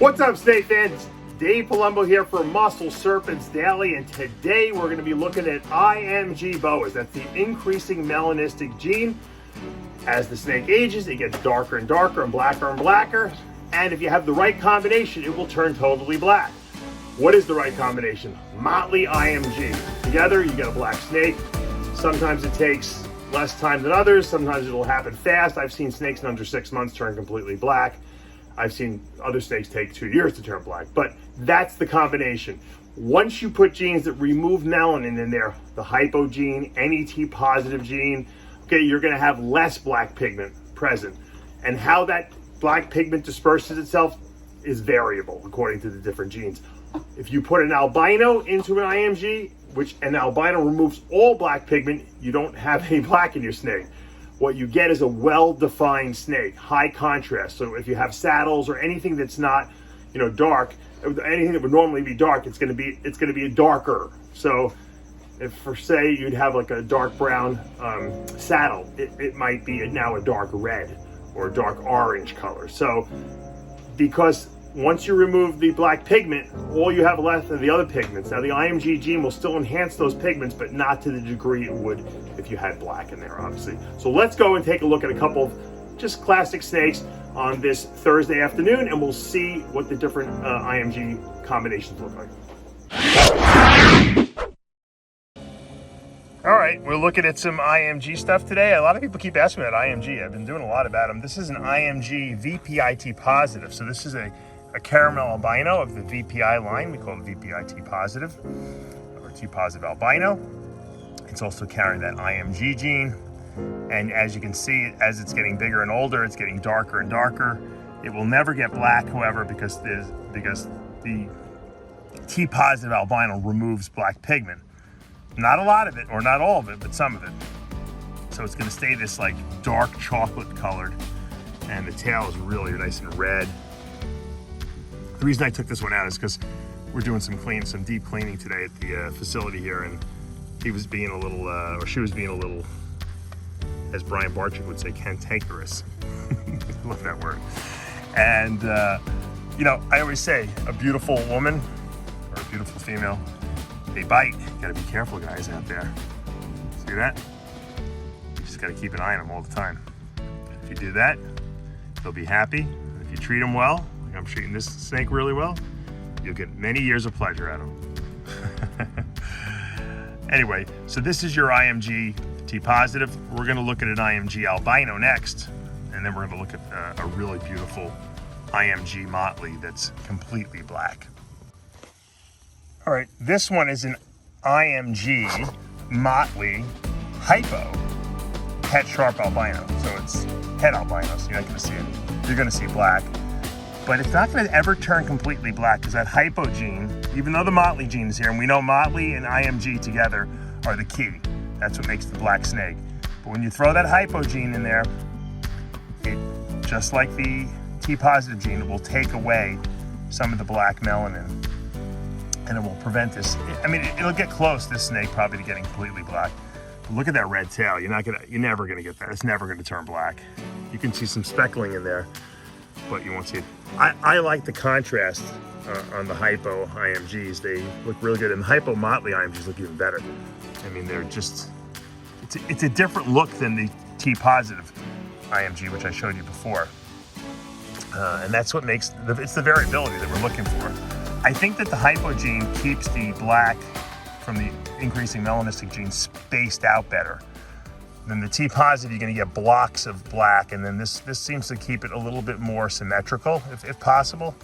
What's up, snake fans? Dave Palumbo here for Muscle Serpents Daily, and today we're going to be looking at IMG BOAS. That's the increasing melanistic gene. As the snake ages, it gets darker and darker and blacker, and if you have the right combination, it will turn totally black. What is the right combination? Motley IMG. Together, you get a black snake. Sometimes it takes less time than others. Sometimes it'll happen fast. I've seen snakes in under 6 months turn completely black. I've seen other snakes take 2 years to turn black, but that's the combination. Once you put genes that remove melanin in there, the hypo gene, NET positive gene, okay, you're gonna have less black pigment present. And how that black pigment disperses itself is variable according to the different genes. If you put an albino into an IMG, which an albino removes all black pigment, you don't have any black in your snake. What you get is a well-defined snake, high contrast. So if you have saddles or anything that's not, dark, anything that would normally be dark, it's going to be darker. So if, for say, you'd have like a dark brown saddle, it might be now a dark red or a dark orange color. So because once you remove the black pigment, all you have left are the other pigments. Now the IMG gene will still enhance those pigments, but not to the degree it would if you had black in there, obviously. So let's go and take a look at a couple of just classic snakes on this Thursday afternoon, and we'll see what the different IMG combinations look like. All right, we're looking at some IMG stuff today. A lot of people keep asking me about IMG. I've been doing a lot about them. This is an IMG VPIT positive. So this is a caramel albino of the VPI line. We call it VPIT positive or T positive albino. It's also carrying that IMG gene. And as you can see, as it's getting bigger and older, it's getting darker and darker. It will never get black, however, because the T positive albino removes black pigment. Not a lot of it, or not all of it, but some of it. So it's gonna stay this like dark chocolate colored, and the tail is really nice and red. The reason I took this one out is because we're doing some deep cleaning today at the facility here, and he was being a little, or she was being a little, as Brian Barczyk would say, cantankerous. Love that word. And, I always say, a beautiful woman or a beautiful female, they bite. You gotta be careful, guys, out there. See that? You just gotta keep an eye on them all the time. If you do that, they'll be happy. If you treat them well, like I'm treating this snake really well, you'll get many years of pleasure out of them. Anyway, so this is your IMG T positive. We're gonna look at an IMG albino next, and then we're gonna look at a really beautiful IMG motley that's completely black. All right, this one is an IMG motley hypo het sharp albino. So it's het albino, so you're not gonna see it. You're gonna see black, but it's not gonna ever turn completely black because that hypo gene, even though the motley gene is here, and we know motley and IMG together are the key. That's what makes the black snake. But when you throw that hypo gene in there, it, just like the T positive gene, it will take away some of the black melanin, and it will prevent this. I mean, it'll get close, this snake, probably to getting completely black. But look at that red tail. You're never gonna get that. It's never gonna turn black. You can see some speckling in there, but you won't see it. I like the contrast on the hypo IMGs. They look really good, and the hypo motley IMGs look even better. I mean, they're just, it's a different look than the T positive IMG, which I showed you before. And that's what makes, it's the variability that we're looking for. I think that the hypo gene keeps the black from the increasing melanistic gene spaced out better. Then the T positive, you're gonna get blocks of black, and then this seems to keep it a little bit more symmetrical, if possible.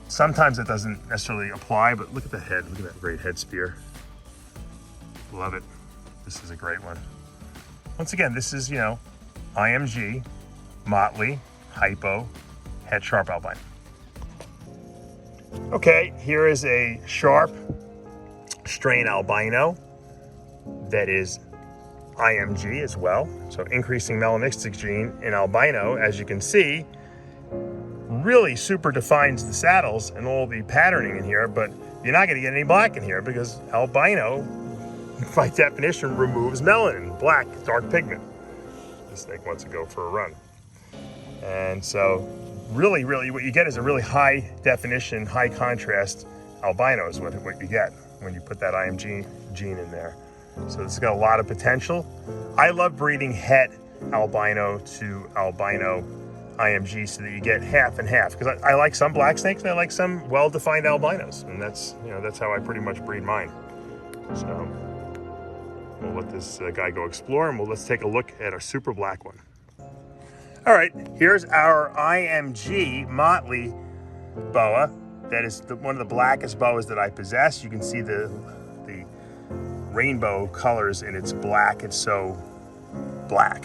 Sometimes it doesn't necessarily apply, but look at the head. Look at that great head spear. Love it. This is a great one. Once again, this is, IMG, motley, hypo, het sharp albino. Okay, here is a sharp strain albino that is IMG as well. So increasing melanistic gene in albino, as you can see, really super defines the saddles and all the patterning in here, but you're not gonna get any black in here because albino, by definition, removes melanin, black, dark pigment. This snake wants to go for a run. And so really, what you get is a really high definition, high contrast albino is what you get when you put that IMG gene in there. So this has got a lot of potential. I love breeding het albino to albino IMG so that you get half and half, because I like some black snakes and I like some well-defined albinos, and that's how I pretty much breed mine. So we'll let this guy go explore, and let's take a look at our super black one. All right, here's our IMG Motley boa. That is one of the blackest boas that I possess. You can see the rainbow colors in its black. It's so black.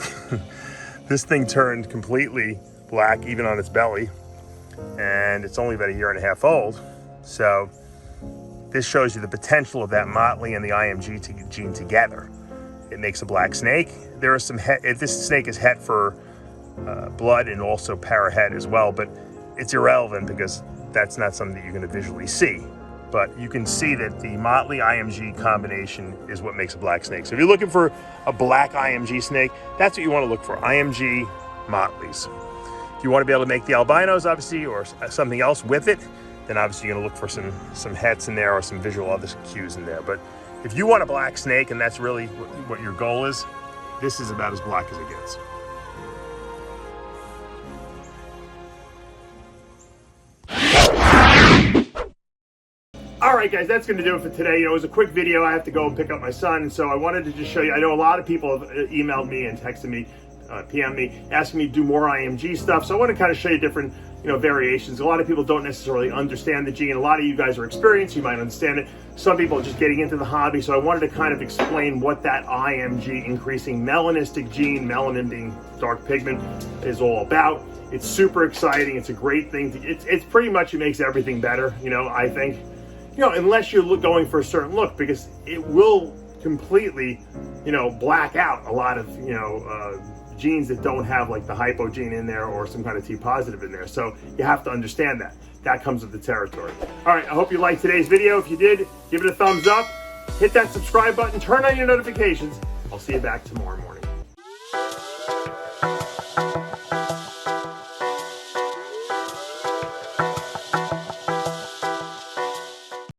This thing turned completely black even on its belly, and it's only about 1.5 years old. So this shows you the potential of that Motley and the IMG gene together. It makes a black snake. There are some this snake is het for blood and also para het as well, but it's irrelevant because that's not something that you're going to visually see. But you can see that the Motley IMG combination is what makes a black snake. So if you're looking for a black IMG snake, that's what you want to look for, IMG Motleys. If you want to be able to make the albinos, obviously, or something else with it, then obviously you're going to look for some hets in there or some visual other cues in there. But if you want a black snake, and that's really what your goal is, this is about as black as it gets. All right, guys, that's going to do it for today. It was a quick video. I have to go and pick up my son, and so I wanted to just show you. I know a lot of people have emailed me and texted me, PM'd me, asking me to do more IMG stuff. So I want to kind of show you different, variations. A lot of people don't necessarily understand the gene. A lot of you guys are experienced. You might understand it. Some people are just getting into the hobby. So I wanted to kind of explain what that IMG, increasing melanistic gene, melanin being dark pigment, is all about. It's super exciting. It's a great thing. It's pretty much, it makes everything better, I think. Unless you're going for a certain look, because it will completely, black out a lot of, genes that don't have like the hypo gene in there or some kind of T positive in there. So you have to understand that. That comes with the territory. All right, I hope you liked today's video. If you did, give it a thumbs up, hit that subscribe button, turn on your notifications. I'll see you back tomorrow morning.